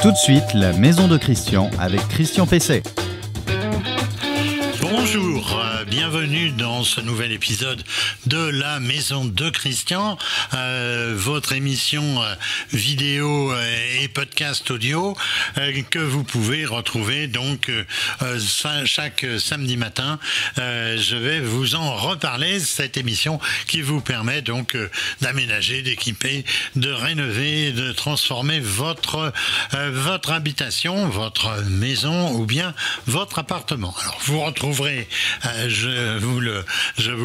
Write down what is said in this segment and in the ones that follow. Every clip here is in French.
Tout de suite, la maison de Christian avec Christian Pesset. Bonjour, bienvenue dans ce nouvel épisode de la maison de Christian, votre émission vidéo et podcast audio que vous pouvez retrouver donc chaque samedi matin. Je vais vous en reparler, cette émission qui vous permet donc d'aménager, d'équiper, de rénover, de transformer votre habitation, votre maison ou bien votre appartement. Alors vous retrouverez je vous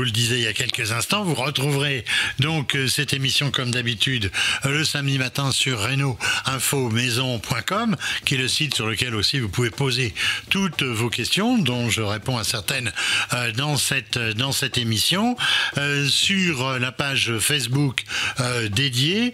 le disais il y a quelques instants, vous retrouverez donc cette émission comme d'habitude le samedi matin sur reno-info-maison.com, qui est le site sur lequel aussi vous pouvez poser toutes vos questions, dont je réponds à certaines dans cette émission, sur la page Facebook dédiée,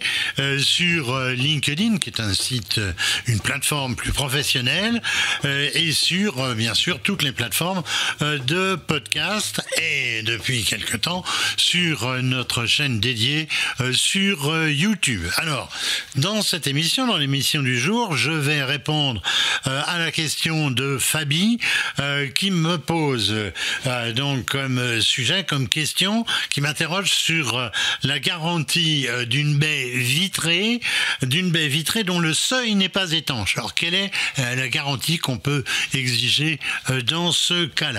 sur LinkedIn, qui est un site, une plateforme plus professionnelle, et sur bien sûr toutes les plateformes de podcast, et depuis quelque temps sur notre chaîne dédiée sur YouTube. Alors, dans cette émission, dans l'émission du jour, je vais répondre à la question de Fabi qui me pose donc comme sujet, comme question, qui m'interroge sur la garantie d'une baie vitrée dont le seuil n'est pas étanche. Alors, quelle est la garantie qu'on peut exiger dans ce cas-là?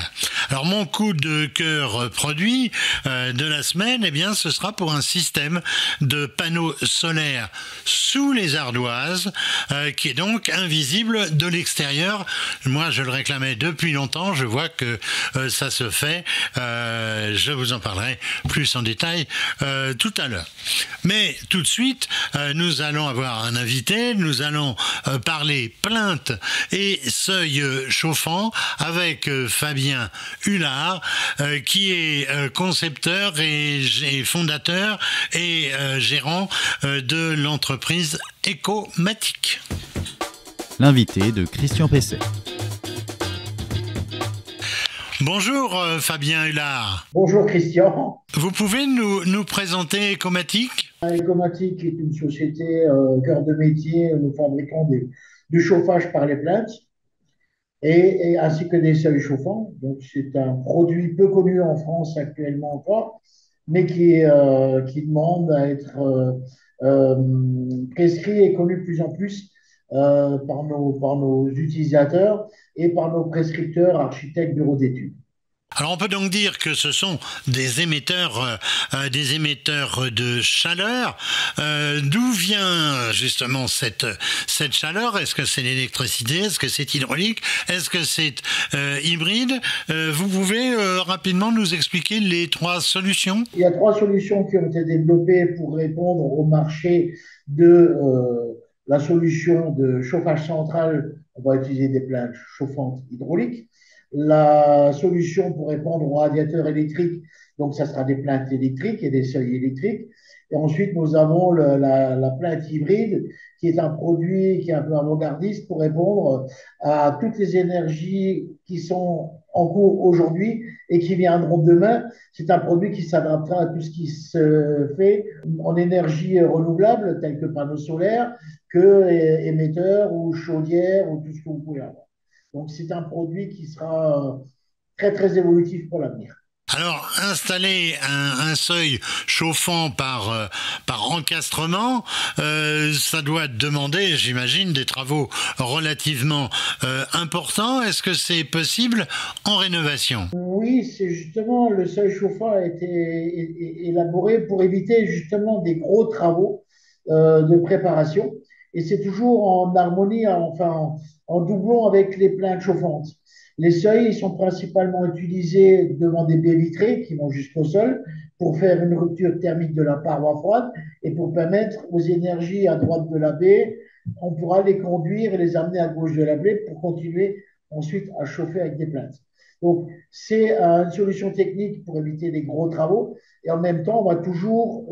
Alors, mon coup de cœur produit de la semaine, eh bien, ce sera pour un système de panneaux solaires sous les ardoises, qui est donc invisible de l'extérieur. Moi, je le réclamais depuis longtemps. Je vois que ça se fait. Je vous en parlerai plus en détail tout à l'heure. Mais tout de suite, nous allons avoir un invité. Nous allons parler plainte et seuil chauffant avec Fabien Hulard, qui est concepteur et fondateur et gérant de l'entreprise Ecomatic. L'invité de Christian Pesset. Bonjour Fabien Hulard. Bonjour Christian. Vous pouvez nous présenter Ecomatic? Ecomatic est une société cœur de métier. Nous fabriquons du chauffage par les plaintes et ainsi que des seuils chauffants. Donc c'est un produit peu connu en France actuellement encore, mais qui demande à être prescrit et connu de plus en plus par nos utilisateurs et par nos prescripteurs, architectes, bureaux d'études. Alors on peut donc dire que ce sont des émetteurs de chaleur. D'où vient justement cette chaleur? Est-ce que c'est l'électricité? Est-ce que c'est hydraulique? Est-ce que c'est hybride? Vous pouvez rapidement nous expliquer les trois solutions? Il y a trois solutions qui ont été développées pour répondre au marché de la solution de chauffage central. On va utiliser des plaintes chauffantes hydrauliques. La solution pour répondre aux radiateurs électriques, donc ça sera des plaintes électriques et des seuils électriques. Et ensuite, nous avons la plainte hybride, qui est un produit qui est un peu avant-gardiste pour répondre à toutes les énergies qui sont en cours aujourd'hui et qui viendront demain. C'est un produit qui s'adaptera à tout ce qui se fait en énergie renouvelable, tel que panneaux solaires, que émetteurs ou chaudières ou tout ce que vous pouvez avoir. Donc, c'est un produit qui sera très, très évolutif pour l'avenir. Alors, installer un seuil chauffant par encastrement, ça doit demander, j'imagine, des travaux relativement importants. Est-ce que c'est possible en rénovation? Oui, c'est justement, le seuil chauffant a été élaboré pour éviter justement des gros travaux de préparation. Et c'est toujours en harmonie, enfin en doublon avec les plaintes chauffantes. Les seuils, ils sont principalement utilisés devant des baies vitrées qui vont jusqu'au sol pour faire une rupture thermique de la paroi froide et pour permettre aux énergies à droite de la baie, on pourra les conduire et les amener à gauche de la baie pour continuer ensuite à chauffer avec des plaintes. Donc, c'est une solution technique pour éviter les gros travaux et en même temps, on va toujours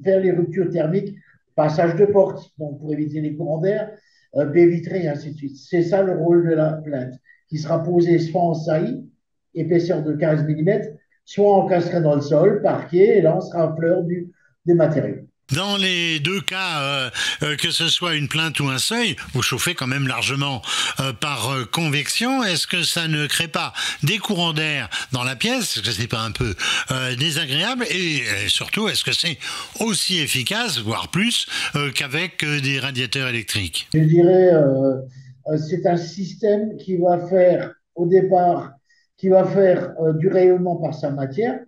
faire les ruptures thermiques, passage de porte, donc pour éviter les courants d'air, baies vitrées et ainsi de suite. C'est ça le rôle de la plainte, qui sera posée soit en saillie, épaisseur de 15 mm, soit encastrée dans le sol, parquet, et là on sera à fleur des matériaux. Dans les deux cas, que ce soit une plainte ou un seuil, vous chauffez quand même largement par convection. Est-ce que ça ne crée pas des courants d'air dans la pièce? Est-ce que c'est pas un peu désagréable? Et surtout, est-ce que c'est aussi efficace, voire plus, qu'avec des radiateurs électriques? Je dirais, c'est un système qui va faire, au départ, qui va faire du rayonnement par sa matière.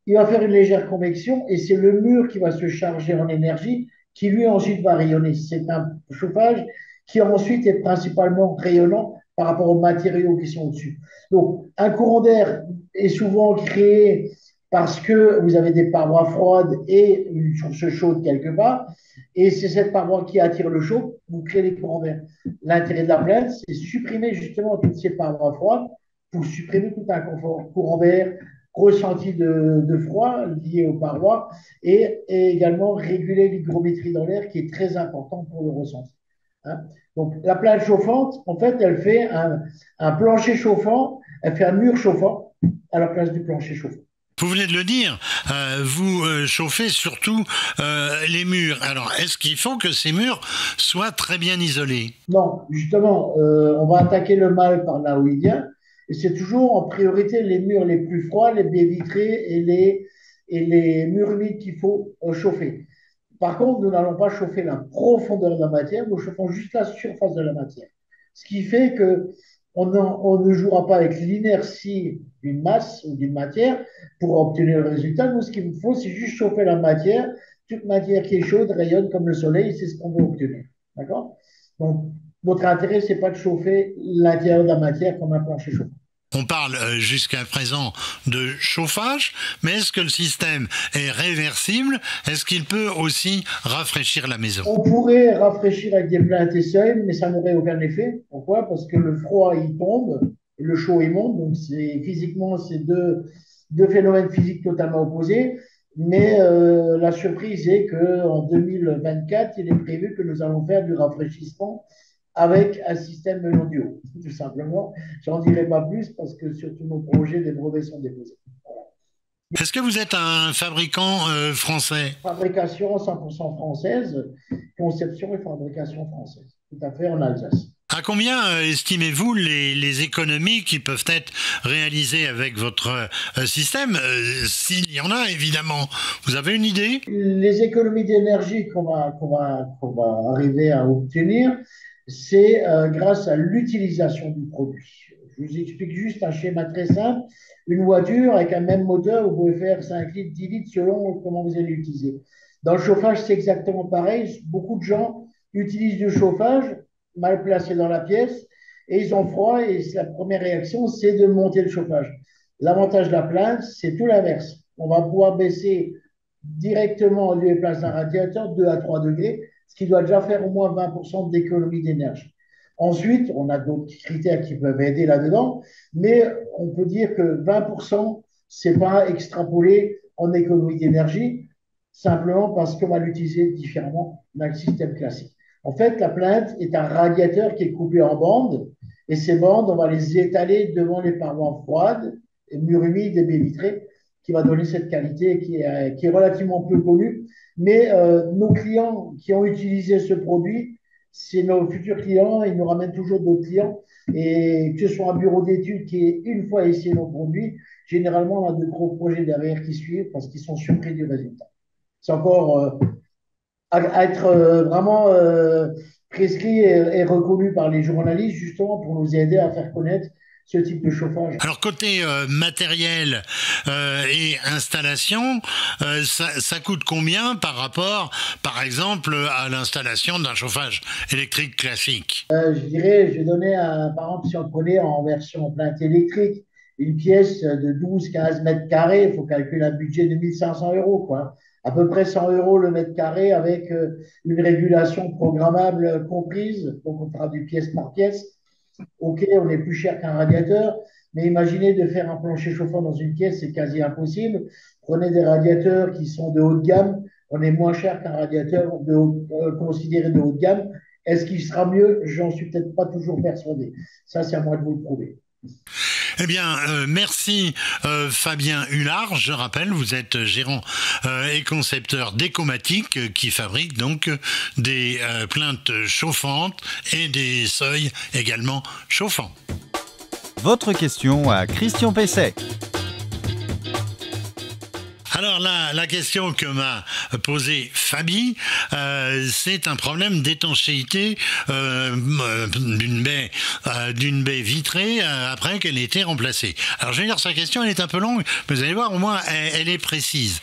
Il va faire une légère convection et c'est le mur qui va se charger en énergie qui lui ensuite va rayonner. C'est un chauffage qui ensuite est principalement rayonnant par rapport aux matériaux qui sont au-dessus. Donc, un courant d'air est souvent créé parce que vous avez des parois froides et une source chaude quelque part, et c'est cette paroi qui attire le chaud, vous créez des courants d'air. L'intérêt de la plainte, c'est supprimer justement toutes ces parois froides pour supprimer tout un confort, courant d'air, ressenti de froid lié aux parois et également réguler l'hygrométrie dans l'air qui est très important pour le ressenti. Hein. Donc la plainte chauffante, en fait, elle fait un plancher chauffant, elle fait un mur chauffant à la place du plancher chauffant. Vous venez de le dire, vous chauffez surtout les murs. Alors, est-ce qu'il faut que ces murs soient très bien isolés? Non, justement, on va attaquer le mal par là où il vient. Et c'est toujours en priorité les murs les plus froids, les baies vitrées et les murs humides qu'il faut chauffer. Par contre, nous n'allons pas chauffer la profondeur de la matière, nous chauffons juste la surface de la matière. Ce qui fait que on ne jouera pas avec l'inertie d'une masse ou d'une matière pour obtenir le résultat. Nous, ce qu'il nous faut, c'est juste chauffer la matière. Toute matière qui est chaude rayonne comme le soleil, c'est ce qu'on veut obtenir. D'accord? Donc, notre intérêt, c'est pas de chauffer l'intérieur de la matière comme un plancher chauffant. On parle jusqu'à présent de chauffage, mais est-ce que le système est réversible? Est-ce qu'il peut aussi rafraîchir la maison? On pourrait rafraîchir avec des plaintes et seuils, mais ça n'aurait aucun effet. Pourquoi? Parce que le froid, il tombe, et le chaud, il monte. Donc, physiquement, c'est deux phénomènes physiques totalement opposés. Mais la surprise est qu'en 2024, il est prévu que nous allons faire du rafraîchissement avec un système melon du haut, tout simplement. J'en dirai pas plus parce que sur tous nos projets, des brevets sont déposés. Voilà. Est-ce que vous êtes un fabricant français? Fabrication 100% française, conception et fabrication française. Tout à fait en Alsace. À combien estimez-vous les économies qui peuvent être réalisées avec votre système? S'il y en a, évidemment. Vous avez une idée? Les économies d'énergie qu'on va arriver à obtenir, c'est grâce à l'utilisation du produit. Je vous explique juste un schéma très simple. Une voiture avec un même moteur, vous pouvez faire 5 litres, 10 litres selon comment vous allez l'utiliser. Dans le chauffage, c'est exactement pareil. Beaucoup de gens utilisent du chauffage mal placé dans la pièce et ils ont froid et la première réaction, c'est de monter le chauffage. L'avantage de la plainte, c'est tout l'inverse. On va pouvoir baisser directement en lieu et place d'un radiateur 2 à 3 degrés, ce qui doit déjà faire au moins 20% d'économie d'énergie. Ensuite, on a d'autres critères qui peuvent aider là-dedans, mais on peut dire que 20%, c'est pas extrapolé en économie d'énergie, simplement parce qu'on va l'utiliser différemment d'un système classique. En fait, la plainte est un radiateur qui est coupé en bandes, et ces bandes, on va les étaler devant les parois froides, et murs humides et baies vitrées, qui va donner cette qualité qui est relativement peu connue. Mais nos clients qui ont utilisé ce produit, c'est nos futurs clients, ils nous ramènent toujours d'autres clients. Et que ce soit un bureau d'études qui est une fois essayé nos produits, généralement, on a de gros projets derrière qui suivent parce qu'ils sont surpris du résultat. C'est encore à être vraiment prescrit et reconnu par les journalistes, justement, pour nous aider à faire connaître ce type de chauffage. Alors côté matériel et installation, ça coûte combien par rapport, par exemple, à l'installation d'un chauffage électrique classique? Je vais donner par exemple, si on prenait en version plainte électrique, une pièce de 12-15 mètres carrés, il faut calculer un budget de 1500 euros, quoi. À peu près 100 euros le mètre carré avec une régulation programmable comprise, donc on fera du pièce par pièce. Ok, on est plus cher qu'un radiateur, mais imaginez de faire un plancher chauffant dans une pièce, c'est quasi impossible. Prenez des radiateurs qui sont de haut de gamme, on est moins cher qu'un radiateur considéré de haut de gamme. Est-ce qu'il sera mieux? J'en suis peut-être pas toujours persuadé. Ça, c'est à moi de vous le prouver. Eh bien, merci Fabien Hullard. Je rappelle, vous êtes gérant et concepteur d'Ecomatic qui fabrique donc des plaintes chauffantes et des seuils également chauffants. Votre question à Christian Pesset. Alors la question que m'a posée Fabi, c'est un problème d'étanchéité d'une baie vitrée après qu'elle ait été remplacée. Alors je vais lire sa question, elle est un peu longue, mais vous allez voir, au moins elle est précise.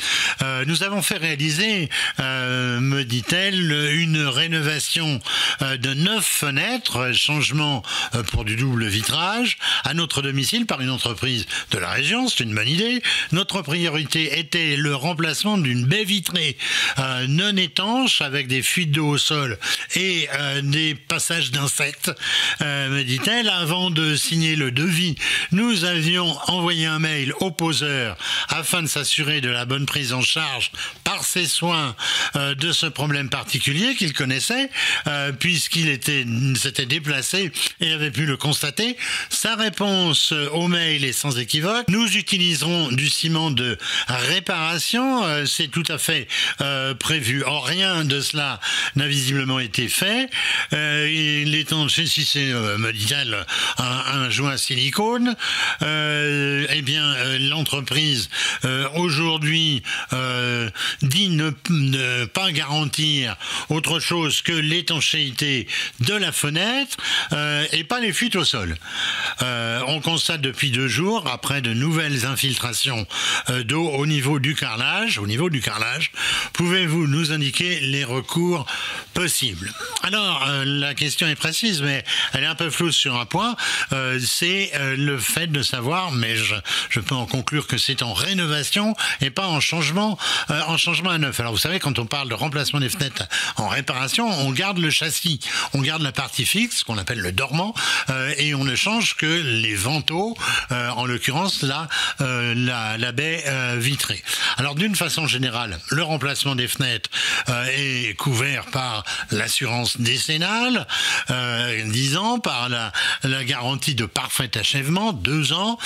Nous avons fait réaliser, me dit-elle, une rénovation de 9 fenêtres, changement pour du double vitrage, à notre domicile par une entreprise de la région, c'est une bonne idée. Notre priorité était le remplacement d'une baie vitrée non étanche avec des fuites d'eau au sol et des passages d'insectes, me dit-elle. Avant de signer le devis, nous avions envoyé un mail au poseur afin de s'assurer de la bonne prise en charge par ses soins de ce problème particulier qu'il connaissait, puisqu'il s'était déplacé et avait pu le constater. Sa réponse au mail est sans équivoque: nous utiliserons du ciment de réparation, c'est tout à fait prévu. Or, rien de cela n'a visiblement été fait. Si c'est, me dit-elle, un joint silicone, eh bien, l'entreprise aujourd'hui dit ne pas garantir autre chose que l'étanchéité de la fenêtre et pas les fuites au sol. On constate depuis 2 jours, après de nouvelles infiltrations d'eau au niveau du carrelage, pouvez-vous nous indiquer les recours possibles? Alors, la question est précise, mais elle est un peu floue sur un point, c'est le fait de savoir, mais je peux en conclure que c'est en rénovation et pas en changement à neuf. Alors, vous savez, quand on parle de remplacement des fenêtres en réparation, on garde le châssis, on garde la partie fixe, qu'on appelle le dormant, et on ne change que les vantaux, en l'occurrence, la baie vitrée. Alors d'une façon générale, le remplacement des fenêtres est couvert par l'assurance décennale, 10 ans, par la garantie de parfait achèvement, 2 ans,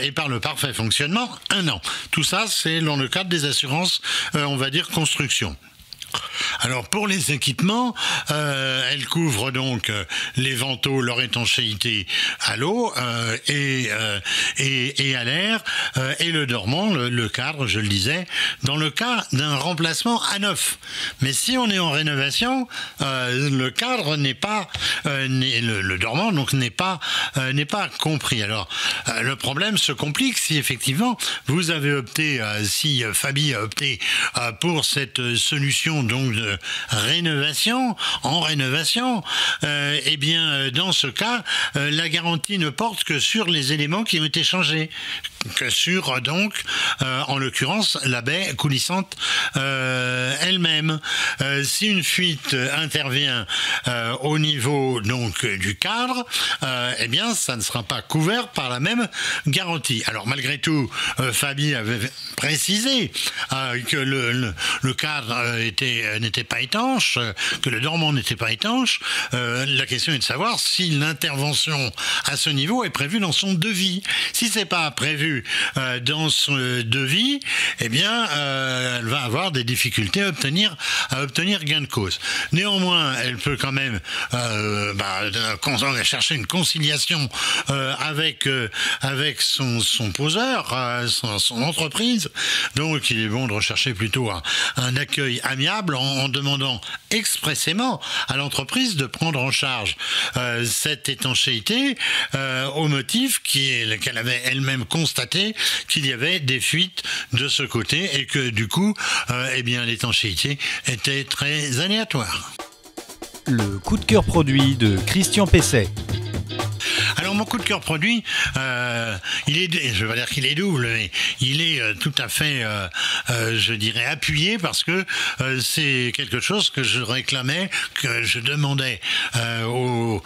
et par le parfait fonctionnement, 1 an. Tout ça, c'est dans le cadre des assurances, on va dire, construction. Alors pour les équipements, elle couvre donc les vantaux, leur étanchéité à l'eau et à l'air, et le dormant, le cadre, je le disais, dans le cas d'un remplacement à neuf. Mais si on est en rénovation, le cadre n'est pas, le dormant donc n'est pas compris. Alors le problème se complique si effectivement vous avez opté, si Fabi a opté pour cette solution donc de rénovation, eh bien dans ce cas, la garantie ne porte que sur les éléments qui ont été changés, que sur donc en l'occurrence la baie coulissante elle-même. Si une fuite intervient au niveau donc du cadre, eh bien ça ne sera pas couvert par la même garantie. Alors malgré tout, Fabi avait précisé que le cadre n'était pas étanche, que le dormant n'était pas étanche. La question est de savoir si l'intervention à ce niveau est prévue dans son devis. Si c'est pas prévu dans son devis, eh bien, elle va avoir des difficultés à obtenir gain de cause. Néanmoins, elle peut quand même chercher une conciliation avec son poseur, son entreprise. Donc, il est bon de rechercher plutôt un accueil amiable en demandant expressément à l'entreprise de prendre en charge cette étanchéité au motif qu'elle avait elle-même constaté qu'il y avait des fuites de ce côté et que du coup, eh bien, l'étanchéité était très aléatoire. Le coup de cœur produit de Christian Pesset. Alors mon coup de cœur produit, je vais pas dire qu'il est double, mais il est tout à fait, je dirais, appuyé parce que c'est quelque chose que je réclamais, que je demandais aux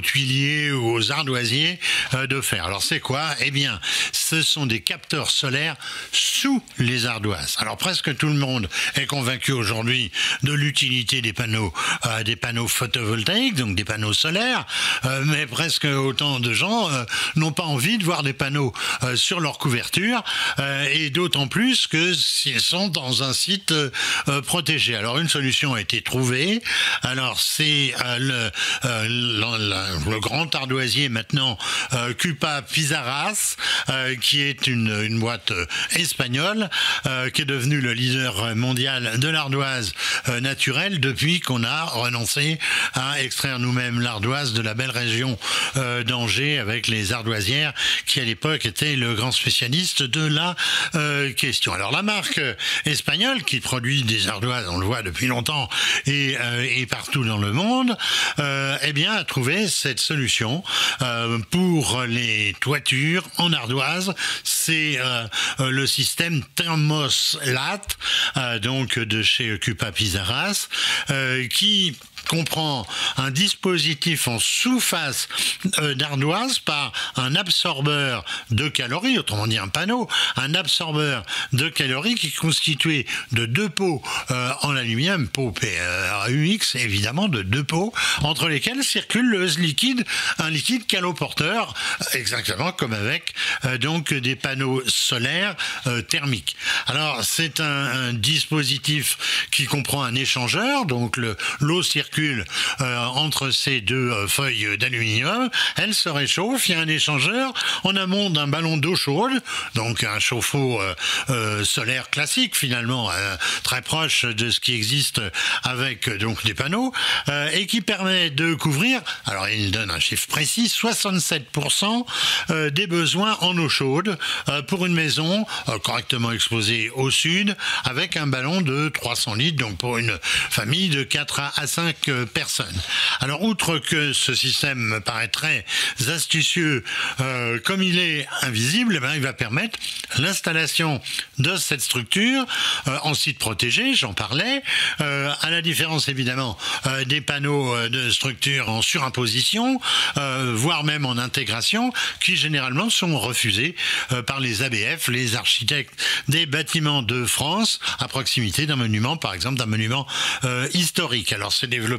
tuiliers ou aux ardoisiers de faire. Alors c'est quoi? Eh bien, ce sont des capteurs solaires sous les ardoises. Alors presque tout le monde est convaincu aujourd'hui de l'utilité des panneaux photovoltaïques, donc des panneaux solaires, mais presque autant autant de gens n'ont pas envie de voir des panneaux sur leur couverture, et d'autant plus que s'ils sont dans un site protégé. Alors une solution a été trouvée. Alors c'est le grand ardoisier maintenant, Cupa Pizarras, qui est une boîte espagnole, qui est devenue le leader mondial de l'ardoise naturelle depuis qu'on a renoncé à extraire nous-mêmes l'ardoise de la belle région d'Angers avec les ardoisières qui à l'époque étaient le grand spécialiste de la question. Alors la marque espagnole qui produit des ardoises, on le voit depuis longtemps et partout dans le monde, eh bien a trouvé cette solution pour les toitures en ardoise. C'est le système Thermoslat, donc de chez Cupa Pizarras, qui comprend un dispositif en sous-face d'ardoise par un absorbeur de calories, autrement dit un panneau, un absorbeur de calories qui est constitué de deux pots en aluminium, pots PRUX évidemment, de deux pots, entre lesquels circule un liquide caloporteur, exactement comme avec donc des panneaux solaires thermiques. Alors c'est un dispositif qui comprend un échangeur, donc l'eau circule entre ces deux feuilles d'aluminium, elle se réchauffe, il y a un échangeur en amont d'un ballon d'eau chaude, donc un chauffe-eau solaire classique finalement, très proche de ce qui existe avec donc des panneaux, et qui permet de couvrir, alors il donne un chiffre précis, 67% des besoins en eau chaude pour une maison correctement exposée au sud, avec un ballon de 300 litres, donc pour une famille de 4 à 5 personnes. Alors, outre que ce système me paraît très astucieux, comme il est invisible, eh bien, il va permettre l'installation de cette structure en site protégé, j'en parlais, à la différence évidemment des panneaux de structure en surimposition, voire même en intégration, qui généralement sont refusés par les ABF, les architectes des bâtiments de France, à proximité d'un monument, par exemple d'un monument historique. Alors c'est développé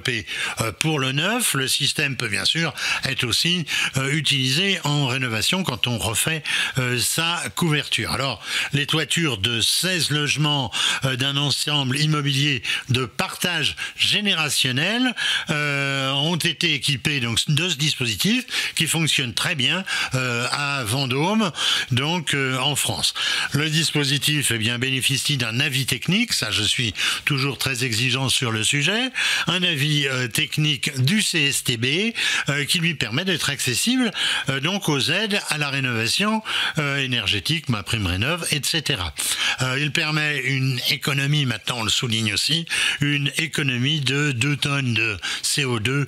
pour le neuf, le système peut bien sûr être aussi utilisé en rénovation quand on refait sa couverture. Alors les toitures de 16 logements d'un ensemble immobilier de partage générationnel ont été équipées donc de ce dispositif qui fonctionne très bien à Vendôme, donc en France. Le dispositif eh bien, bénéficie d'un avis technique, ça je suis toujours très exigeant sur le sujet, un avis technique du CSTB qui lui permet d'être accessible donc aux aides à la rénovation énergétique, MaPrimeRénov', etc. Il permet une économie, maintenant on le souligne aussi, une économie de 2 tonnes de CO2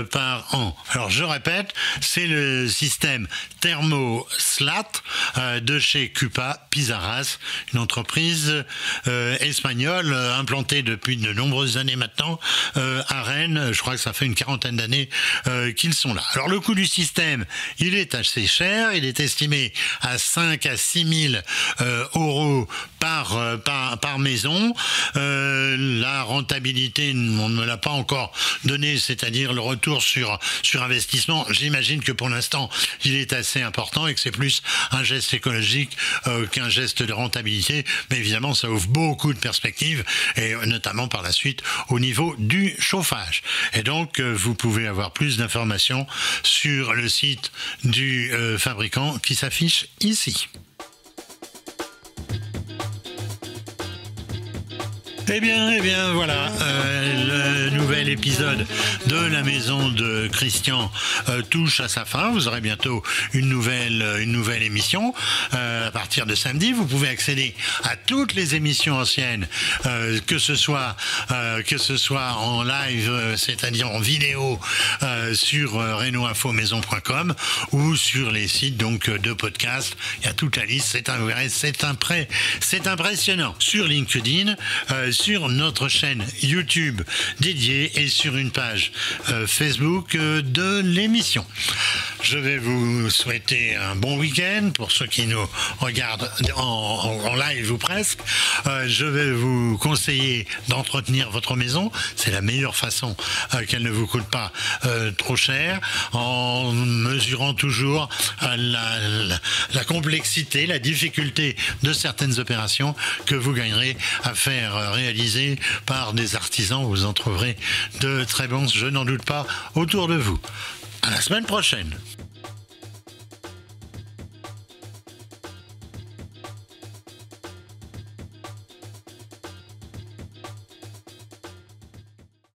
par an. Alors je répète, c'est le système Thermoslat de chez Cupa Pizarras, une entreprise espagnole implantée depuis de nombreuses années maintenant à Rennes. Je crois que ça fait une 40aine d'années qu'ils sont là. Alors le coût du système, il est assez cher, il est estimé à 5 à 6 000 euros par maison. La rentabilité, on ne me l'a pas encore donné, c'est-à-dire le retour sur investissement. J'imagine que pour l'instant, il est assez important et que c'est plus un geste écologique qu'un geste de rentabilité. Mais évidemment, ça ouvre beaucoup de perspectives et notamment par la suite au niveau du chauffage. Et donc, vous pouvez avoir plus d'informations sur le site du fabricant qui s'affiche ici. Eh bien, voilà, le nouvel épisode de la maison de Christian touche à sa fin. Vous aurez bientôt une nouvelle émission à partir de samedi. Vous pouvez accéder à toutes les émissions anciennes, que ce soit en live, c'est-à-dire en vidéo sur renoinfomaison.com ou sur les sites donc de podcast. Il y a toute la liste. C'est impressionnant. Sur LinkedIn, sur notre chaîne YouTube dédiée et sur une page Facebook de l'émission. Je vais vous souhaiter un bon week-end pour ceux qui nous regardent en live ou presque. Je vais vous conseiller d'entretenir votre maison. C'est la meilleure façon qu'elle ne vous coûte pas trop cher, en mesurant toujours la complexité, la difficulté de certaines opérations que vous gagnerez à faire réaliser par des artisans. Vous en trouverez de très bons, je n'en doute pas, autour de vous. À la semaine prochaine.